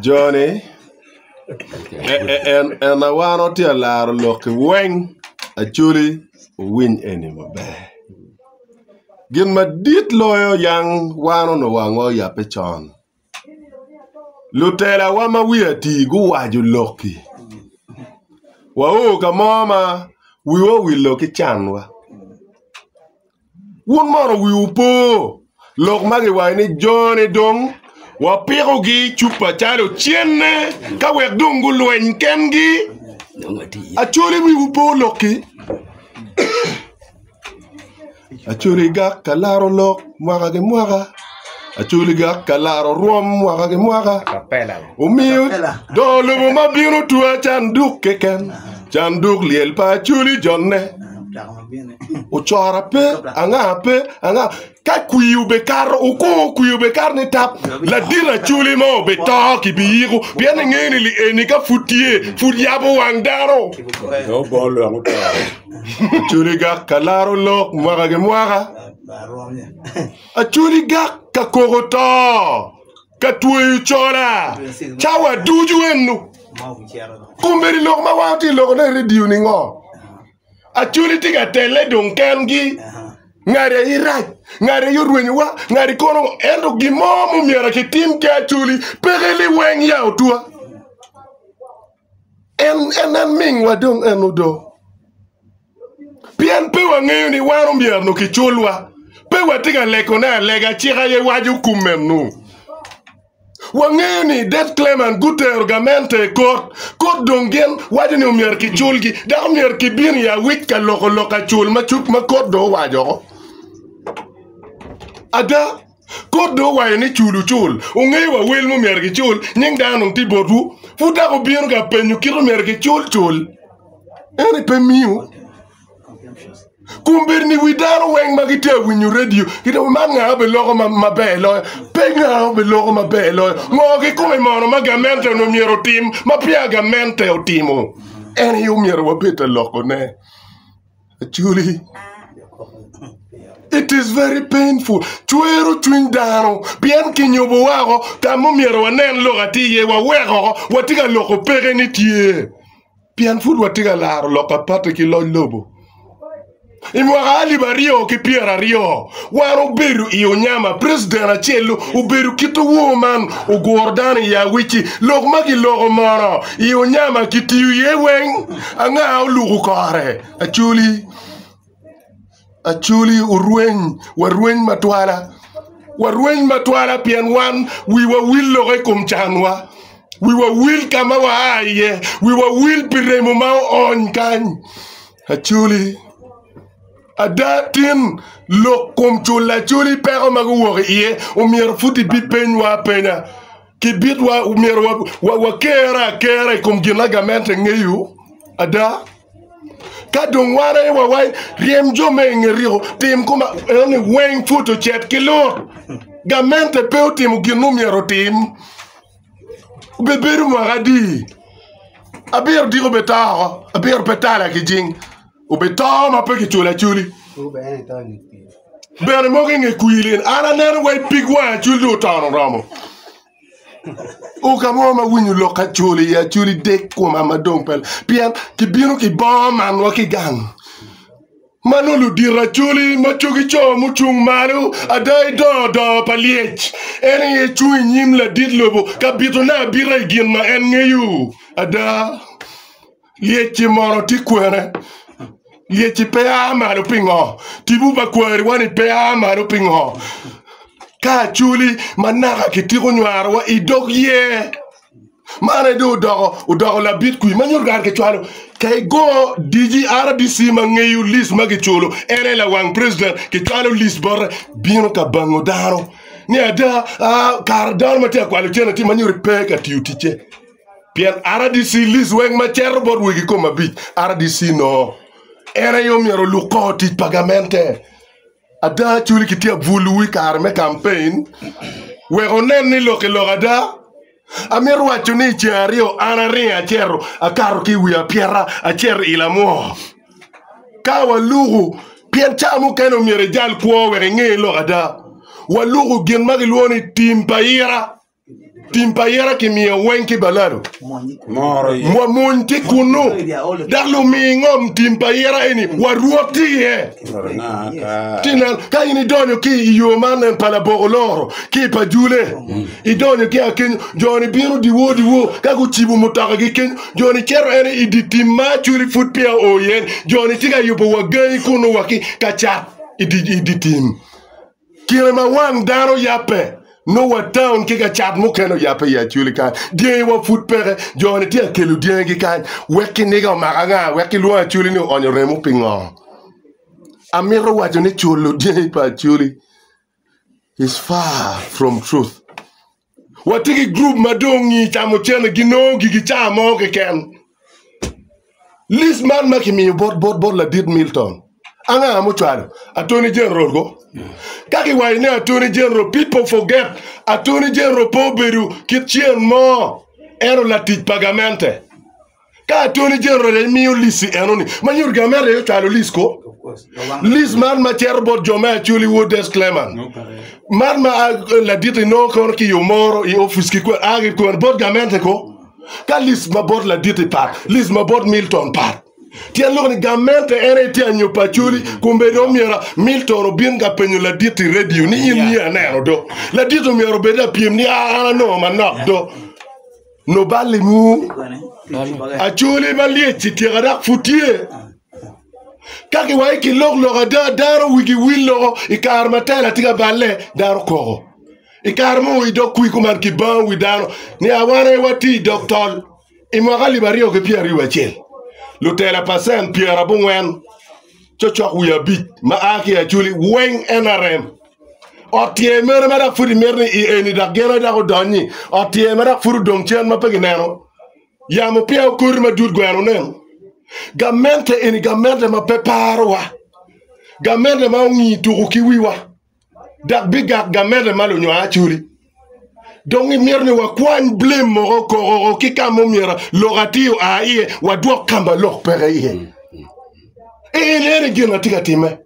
Johnny, and I want to tell you, look, when actually win anymore. Gin ma dit lawyer yang wano no wango ya pechon. Lutela wama wiyati gu waju loki. Wa ka mama wiwa wi loki chanwa. Wun moro wi upo lok magi wani Johnny dong wa piro gi chupa chalo chienne ka wek dungu lwen kengi. Acholi wi upo loki. Achuli ga kalaro lok mwaka ke mwaka. Achuli ga kalaro ruom mwaka ke mwaka. Umiu do lumu mabino tuwa chanduk keken. Chanduk liel pa achuli jonne. Uchora pe anga ka kuyu bekar uko kuyu bekar ni tap la dira chuli mo beto ki biiru bien ngeni li eni ka futiabo wangdaro no bolo amuta chuli ga kalaro lok mwaka ge mwaka achuli ga ka koroto ka tuyu chora chawa duju enu kumberi lok ma wati lok na rediu ni ngo achuli tiga tele donkengi ngare iraj ngare yurwenwa ngare kono endo gimomo miara kitim ke achuli pegeli wen ya otua en ming wadong enudo pien pe wangeyo ni waro miar no kichulwa pe watiga leko na lega chira ye waju kumenu wangeyo ni death claim and good argumente court dongen wadi ni miar kichulgi da miar kibin ya wika loka chul machuk ma court do wajo ada kodo wa ni chul unge wa wel mo mergi chul nying danong ti bodu futa ko bienu ga penyu kiro mergi chul eni pe miu kumber ni widaro weng magite winyu radio kita man nga be logo ma belo pe nga be logo ma belo ngogi come mono magamente no miero tim ma piagamente o timo eni yu miero wa beta logo ne chuli. It is very painful. Chuero chuindaro. Bien kinyobo waro. Tamo miero wanen logati ye wa wero. Watiga loko perenitie. Bien food watiga laro loka pate ki lobo. Imwaka aliba rio ki piera rio. Waro beru iyo nyama. President achelo. Uberu kito woman. Ugordani ya wichi. Lok magi loko moro. Iyo nyama kitiyu ye weng. Anga au lugu kare. Achuli warwen matwala pian wan we were will loge kum chanwa we were will kama wa aye we were will piremo ma on kan achuli adatin lo kum chula chuli pero magu ye o mier futi bi penwa pena ki bit wa mier wa kera kum ginagamente ngeyu ada kadong ware wa wai riem jome ngerio tim kuma ene weng futo chet kilo gamente peu tim ginu miero tim beberu magadi aber digo betaro aber betala kijing o betaro ma pe ki chuli bere mo nge kuilin ana ner wai pigwa chuli o tano ramo o kamo ma winyu loka chuli ya chuli dek ko mama dompel pian ki bino ki bom man wa ki gang manulu dira chuli ma chugi cho muchung malu adai do paliech ene ye chui nyim la ditlobo ka bito na bira gin ma en ngeyu ada liechi moro ti kwere liechi pe amaru pingo tibu ba kwere wani pe amaru pingo ka chuli manaka kitiko nywaro wa idog ye mane do udogo la bit kui manyor gar ke chwalo kay go DG RDC mangeyu list magi cholo ere la wang president ke chwalo list bor bino ka bango daro ni ada kar dar mate kwalo chena ti manyor pe ka tiutiche pian RDC list weng ma cher bor wigi ko mabit RDC no ere yo miero lukoti pagamente ada chuli kitia vulu kar me campaign we onen ni loke logada amir wacho ni chiario anari achero akaro ki wi apiera acher ilamo kawa lugu pien chamu keno miere jal kwo we nge logada walugo gen magiluoni timpayera ki miya wenki balado mo monti kuno darlo mi ngom timpayera eni waruoti tinan kayini donyo ki yoman pala bogoloro ki pa jule idonyo ki aken joni biro diwo kago chibu mutaka gi ken joni kero ene iditima churi futpia oyen joni tiga yubo wagai kuno waki kacha iditim kire ma wang daro yape no wa town kika chat mo keno yape ya chuli kan die wa foot pere joni tia kelu die gi kan weki niga maganga weki luwa chuli ni onyo remo pingo amiro wacho ni chulo die pa chuli is far from truth watiki group madongi chamo chene gino gi chamo ke ken list man makimi bot la dit Milton anga mo chwalo Attorney General go kaki waine Attorney General people forget Attorney General poberu kitchen mo ero la tit pagamente ka Attorney General mi lisi enoni manyur gamere yo chalo lisko lis man ma cherbot joma chuli wo disclaimer man ma la dit no kon ki yo moro i office ki ko agi ko bot gamente ko ka lis ma bot la dit pat lis ma bot Milton pat tia logni gamente ere tia nyo pachuli kumbe do miera Milton obinga penyo la diti radio ni ni anero do la dito miero beda piem ni ana no manok do no bali mu achuli balie titira da futie kaki wai ki log da daro wigi willo ikar matela tiga balle daro ko ikar mo ido kui kuman ki ban widano ni awane wati doctor imogali bario ke piari wachel Lutela pasen Pierre Abungwen chochok wuya bit ma aki achuli weng NRM otie mere mara furi merni eni da gena da odonyi otie mara furu dongchen ma pegi neno ya mo pia okur ma dud gwano neno gamente eni gamente ma peparwa gamente ma ngi tuku kiwiwa dak bigak gamente ma lo nywa achuli dongi mirni wa kwan blame moro kororo kika momira loratio a iye wa dwok kamba lok pere iye ene gina tika time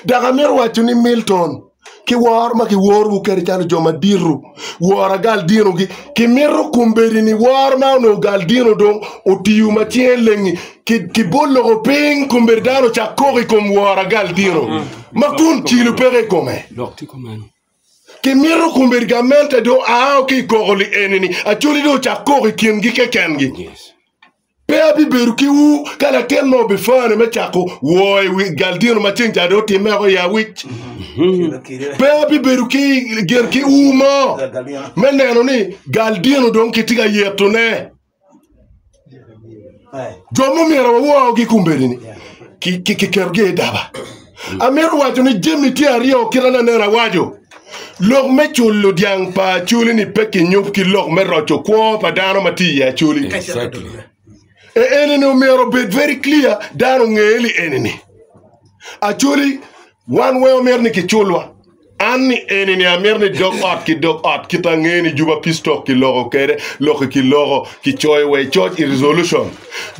daga mer wa tuni Milton ki war ma ki woru keri tano joma diru wara gal dino ki mero kumberi ni war ma no gal dino don o tiyu ma lengi ki bollo o peng kumberi dano chakori kom wara gal dino ma kun chilu pere kome Dokti komano ke miro kumberi gamente do ki koroli enini achuli do chakori kingi ke kengi pe abi beru ki u kala tenno be fane me chako woy wi galdino ma chenja do ti mero ya wich pe abi beru ki ger ki u mo meneno ni galdino don kitiga yetune jomo mero wo ki kumberi ni ki kerge daba ameru wajo ni jemi ti ario kirana nera wajo lok me chulo diang pa chuli ni peki nyup ki lok me rocho kwa pa dano mati ya chuli enene mero bit very clear dano ngeli enene a chuli one way omer ni ki chulwa anni enene amer ni dog out ki tangeni juba pistok ki logo kere loko ki logo ki choy way church resolution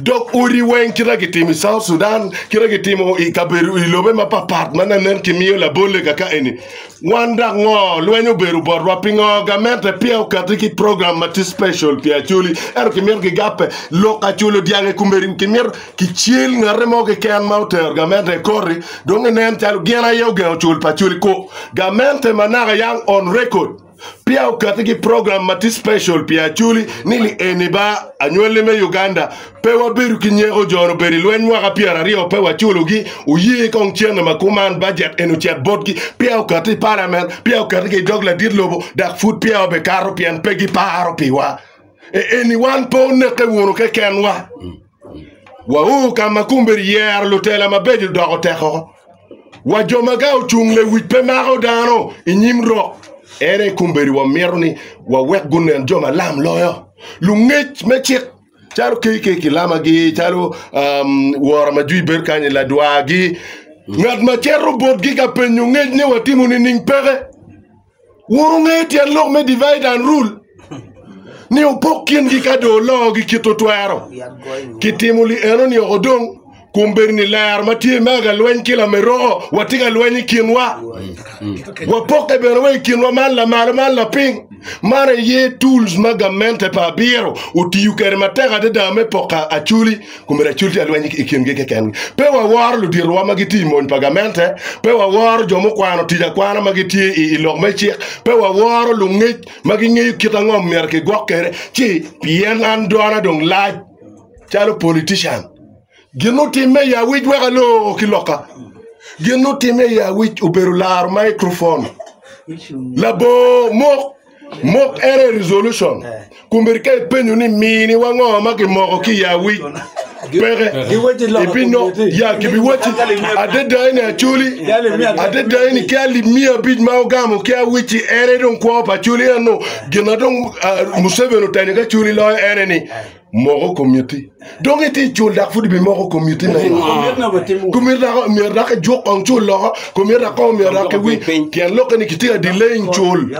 dok uri wen kira ki timi South Sudan kira ki timo i kaberu i lobe ma papat mana nen ki miyo la bole kaka eni wanda ngo lwenyo beru borwa pingo gamente pia ukatiki program mati special pia chuli ki mir ki gape loka chulo diange kumberin ki mir ki chiel ngare mo ke kan mauter gamente korri donge nen talu gena yow ge chul pa chuli ko gamente manara yang on record pia ukatiki program mati special pia chuli nili eniba anywele me Uganda pewa beru kinyego jono beri lwen waka pia rario pewa chulu gi uye kong chene makuman budget enu chat bot gi pia ukati parliament pia ukatiki dogla dirlobo dak food pia obe karo pia pegi paro piwa eni one pound neke wunu ke kenwa wa kama kumberi yer lutela mabeji dogo teko wa jomaga uchungle witpe maro dano inyimro ere kumberi wa mirni wa wek gunen joma lam loyo lungech mechik charo ki lama gi charo wara majui berkanye la doa gi ngad ma chero bot gi ka penyu ngej ne watimu ni ning pere wuru ngej ya lok me divide and rule ni opokien gi ka do lo gi kitotwaro kitimuli eno ni odong kumberni lar matie maga lwen kila mero watiga lwen kinwa wapoke berwe kinwa man la ping mare ye tools magamente pa biro utiyu ker matega de dame poka achuli kumera chulti alwen ikenge keken pe wa war lu dirwa magiti mon pagamente pe wa war jomo kwano tija kwana magiti I logme chi pe wa war lu ngi magingi kitangom merke gokere chi pien andona dong la chalo politician Gino time ya wich wegalo kiloka. Gino time ya wich uberular microphone. Labo mok error resolution. Kumberke penyu ni mini wango maki moko ki ya wich. Pere. Epi no ya kibi wati adeda ini achuli. Adeda ini kia limia bid maogamo kia wichi ere don kwa pa chuli ano. Gina don Museveni tanika chuli lo ere ni. Moro community. Donc iti chul dak fudi bi moro community na. Community dak jok on chul lo, community dak wi kian lo kan kiti delay chul.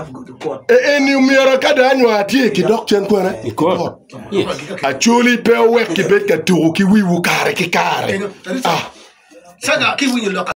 Eni miera kada anyo ati ki dok chen ko na. A chuli pe wek ki bet ka turu ki wi wu kare ki kare. Ah. Saga ki wi lo